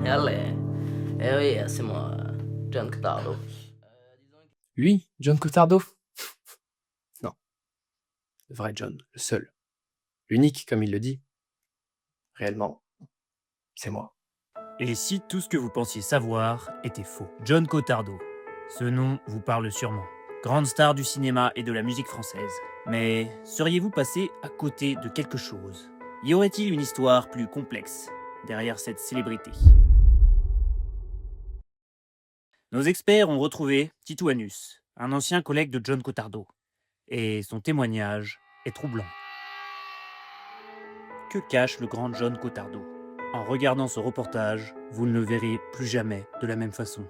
Allez. Eh oui, c'est moi, John Cotardo. Lui, John Cotardo? Non. Le vrai John, le seul. L'unique, comme il le dit. Réellement, c'est moi. Et si tout ce que vous pensiez savoir était faux? John Cotardo. Ce nom vous parle sûrement. Grande star du cinéma et de la musique française. Mais seriez-vous passé à côté de quelque chose? Y aurait-il une histoire plus complexe derrière cette célébrité? Nos experts ont retrouvé Titouanus, un ancien collègue de John Cotardo. Et son témoignage est troublant. Que cache le grand John Cotardo? En regardant ce reportage, vous ne le verrez plus jamais de la même façon.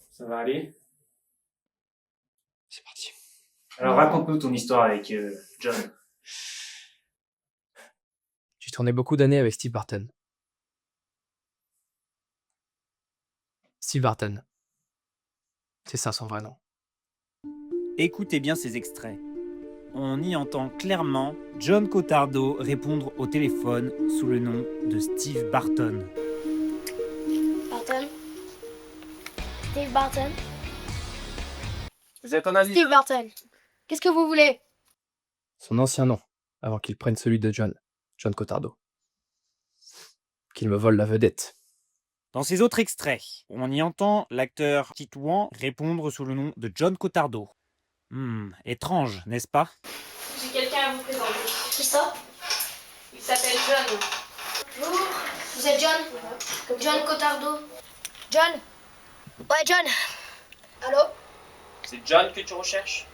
Ça va aller? C'est parti. Alors raconte-nous ton histoire avec John. J'ai tourné beaucoup d'années avec Steve Barton. Steve Barton. C'est ça son vrai nom. Écoutez bien ces extraits. On y entend clairement John Cotardo répondre au téléphone sous le nom de Steve Barton. Barton? Steve Barton? Vous êtes en Asie? Steve Barton, qu'est-ce que vous voulez? Son ancien nom, avant qu'il prenne celui de John Cotardo. Qu'il me vole la vedette. Dans ces autres extraits, on y entend l'acteur Titouan répondre sous le nom de John Cotardo. Étrange, n'est-ce pas? J'ai quelqu'un à vous présenter. Qui ça? Il s'appelle John. Bonjour, vous êtes John? John Cotardo. John? Ouais, John. Allô? C'est John que tu recherches?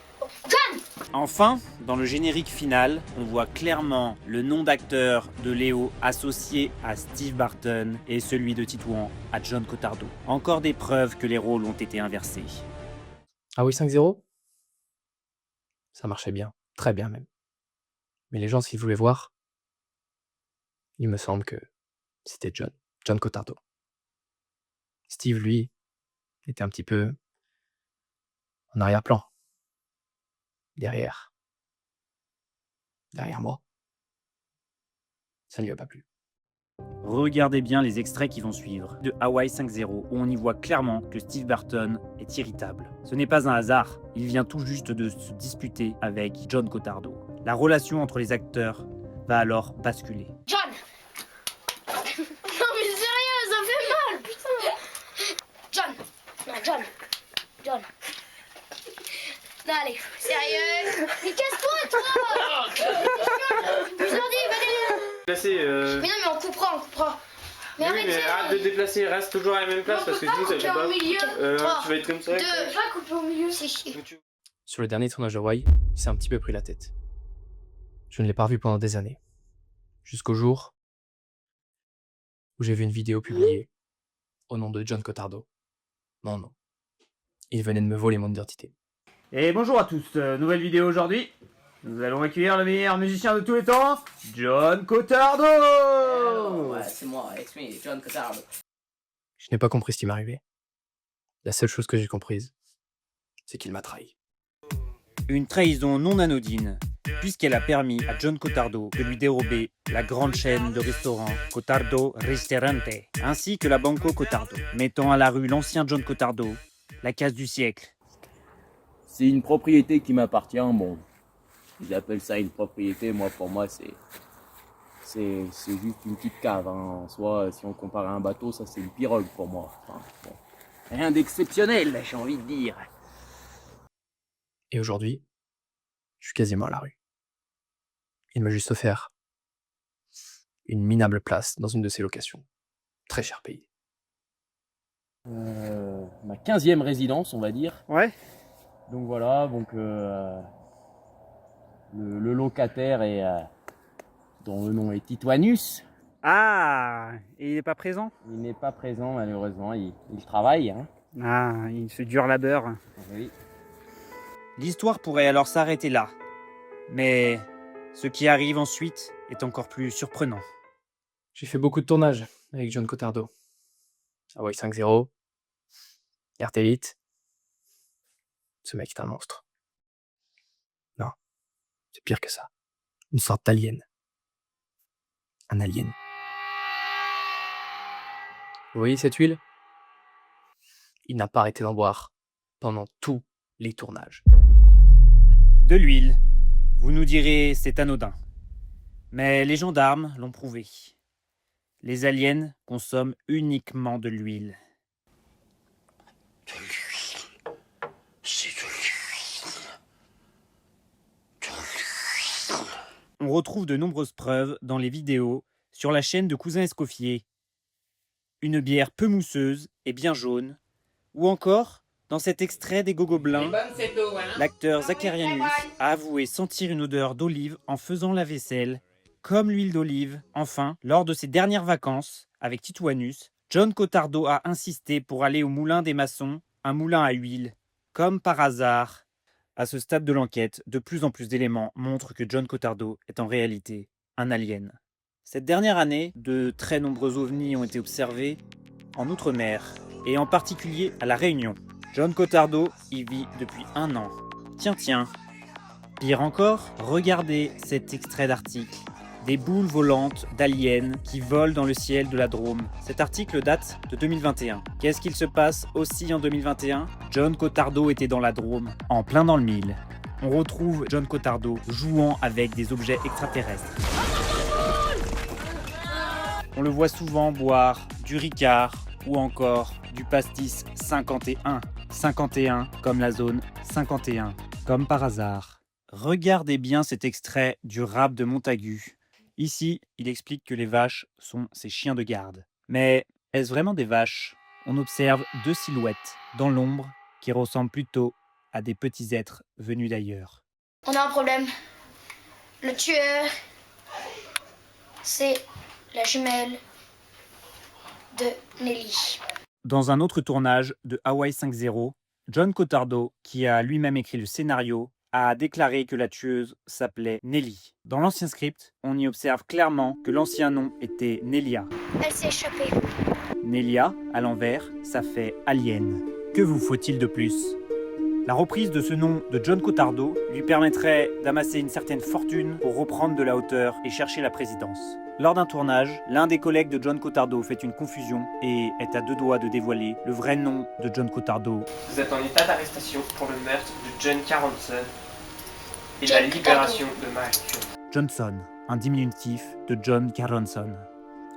John! Enfin, dans le générique final, on voit clairement le nom d'acteur de Léo associé à Steve Barton et celui de Titouan à John Cotardo. Encore des preuves que les rôles ont été inversés. Ah oui, 5-0? Ça marchait bien. Très bien même. Mais les gens, s'ils voulaient voir, il me semble que c'était John Cotardo. Steve, lui, était un petit peu en arrière-plan. Derrière moi. Ça ne lui a pas plu. Regardez bien les extraits qui vont suivre de Hawaii 5-0 où on y voit clairement que Steve Barton est irritable. Ce n'est pas un hasard, il vient tout juste de se disputer avec John Cotardo. La relation entre les acteurs va alors basculer. John! Non mais sérieux, ça fait mal, putain! John! Non, John! Non, allez, sérieux? Mais casse-toi, toi! Je leur dis, va derrière! Déplacer, Mais non, mais on coupera. Mais oui, mais arrête de te déplacer, reste toujours à la même place parce que sinon ça fait pas. au milieu. Tu vas être comme ça. Deux, pas couper au milieu, c'est chier. Sur le dernier tournage d'Hawaii, il s'est un petit peu pris la tête. Je ne l'ai pas revu pendant des années. Jusqu'au jour où j'ai vu une vidéo publiée au nom de John Cotardo. Non. Il venait de me voler mon identité. Et bonjour à tous, nouvelle vidéo aujourd'hui. Nous allons accueillir le meilleur musicien de tous les temps, John Cotardo. Ouais, c'est moi, it's me, John Cotardo. Je n'ai pas compris ce qui m'arrivait. La seule chose que j'ai comprise, c'est qu'il m'a trahi. Une trahison non anodine, puisqu'elle a permis à John Cotardo de lui dérober la grande chaîne de restaurants Cotardo Ristorante, ainsi que la Banco Cotardo, mettant à la rue l'ancien John Cotardo, la case du siècle. C'est une propriété qui m'appartient, bon, ils appellent ça une propriété, moi pour moi c'est juste une petite cave, hein. En soi, si on compare à un bateau, ça c'est une pirogue pour moi. Enfin, bon. Rien d'exceptionnel, j'ai envie de dire. Et aujourd'hui, je suis quasiment à la rue. Il m'a juste offert une minable place dans une de ses locations. Très cher payé. Ma 15e résidence, on va dire. Ouais. Donc voilà, le locataire est, dont le nom est Titouanus. Ah, et il n'est pas présent? Il n'est pas présent malheureusement, il travaille. Hein. Ah, il se dure labeur. Oui. L'histoire pourrait alors s'arrêter là. Mais ce qui arrive ensuite est encore plus surprenant. J'ai fait beaucoup de tournages avec John Cotardo. Hawaii 5-0. RT8. Ce mec est un monstre. Non, c'est pire que ça. Une sorte d'alien. Un alien. Vous voyez cette huile? Il n'a pas arrêté d'en boire pendant tous les tournages. De l'huile. Vous nous direz, c'est anodin. Mais les gendarmes l'ont prouvé. Les aliens consomment uniquement de l'huile. On retrouve de nombreuses preuves dans les vidéos sur la chaîne de Cousin Escoffier. Une bière peu mousseuse et bien jaune. Ou encore, dans cet extrait des Gobelins, l'acteur Zacharianus a avoué sentir une odeur d'olive en faisant la vaisselle, comme l'huile d'olive. Enfin, lors de ses dernières vacances, avec Titouanus, John Cottardo a insisté pour aller au moulin des maçons, un moulin à huile, comme par hasard. À ce stade de l'enquête, de plus en plus d'éléments montrent que John Cottardo est en réalité un alien. Cette dernière année, de très nombreux ovnis ont été observés en Outre-mer, et en particulier à La Réunion. John Cottardo y vit depuis 1 an. Tiens. Pire encore, regardez cet extrait d'article. Des boules volantes d'aliens qui volent dans le ciel de la Drôme. Cet article date de 2021. Qu'est-ce qu'il se passe aussi en 2021? John Cottardo était dans la Drôme, en plein dans le mille. On retrouve John Cottardo jouant avec des objets extraterrestres. On le voit souvent boire du Ricard ou encore du pastis 51. 51 comme la zone 51, comme par hasard. Regardez bien cet extrait du rap de Montagu. Ici, il explique que les vaches sont ses chiens de garde. Mais est-ce vraiment des vaches? On observe 2 silhouettes dans l'ombre qui ressemblent plutôt à des petits êtres venus d'ailleurs. On a un problème. Le tueur, c'est la jumelle de Nelly. Dans un autre tournage de Hawaii 5-0, John Cottardo, qui a lui-même écrit le scénario, a déclaré que la tueuse s'appelait Nelly. Dans l'ancien script, on y observe clairement que l'ancien nom était Nelia. Elle s'est échappée. Nelia, à l'envers, ça fait alien. Que vous faut-il de plus? La reprise de ce nom de John Cottardo lui permettrait d'amasser une certaine fortune pour reprendre de la hauteur et chercher la présidence. Lors d'un tournage, l'un des collègues de John Cottardo fait une confusion et est à 2 doigts de dévoiler le vrai nom de John Cottardo. Vous êtes en état d'arrestation pour le meurtre de John Carlson et John la libération de Mike. Johnson, un diminutif de John Carlson.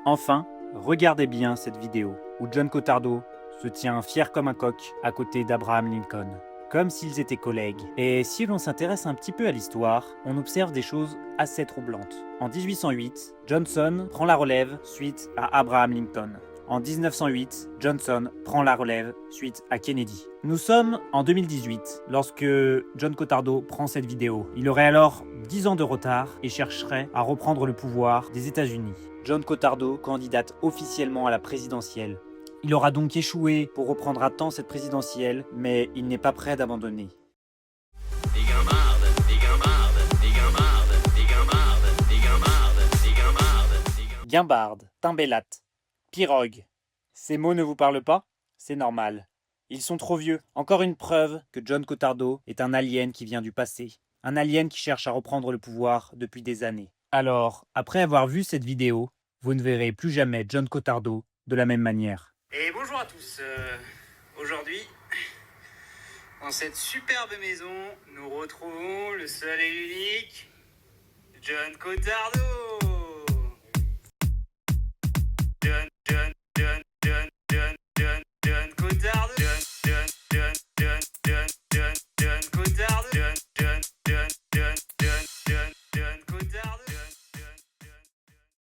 Enfin, regardez bien cette vidéo où John Cottardo se tient fier comme un coq à côté d'Abraham Lincoln, comme s'ils étaient collègues. Et si l'on s'intéresse un petit peu à l'histoire, on observe des choses assez troublantes. En 1808, Johnson prend la relève suite à Abraham Lincoln. En 1908, Johnson prend la relève suite à Kennedy. Nous sommes en 2018 lorsque John Cottardo prend cette vidéo. Il aurait alors 10 ans de retard et chercherait à reprendre le pouvoir des États-Unis. John Cottardo candidate officiellement à la présidentielle. Il aura donc échoué pour reprendre à temps cette présidentielle, mais il n'est pas prêt d'abandonner. Guimbarde, timbélate, pirogue. Ces mots ne vous parlent pas? C'est normal. Ils sont trop vieux. Encore une preuve que John Cottardo est un alien qui vient du passé. Un alien qui cherche à reprendre le pouvoir depuis des années. Alors, après avoir vu cette vidéo, vous ne verrez plus jamais John Cottardo de la même manière. Et bonjour à tous. Aujourd'hui, dans cette superbe maison, nous retrouvons le seul et l'unique John Cottardo.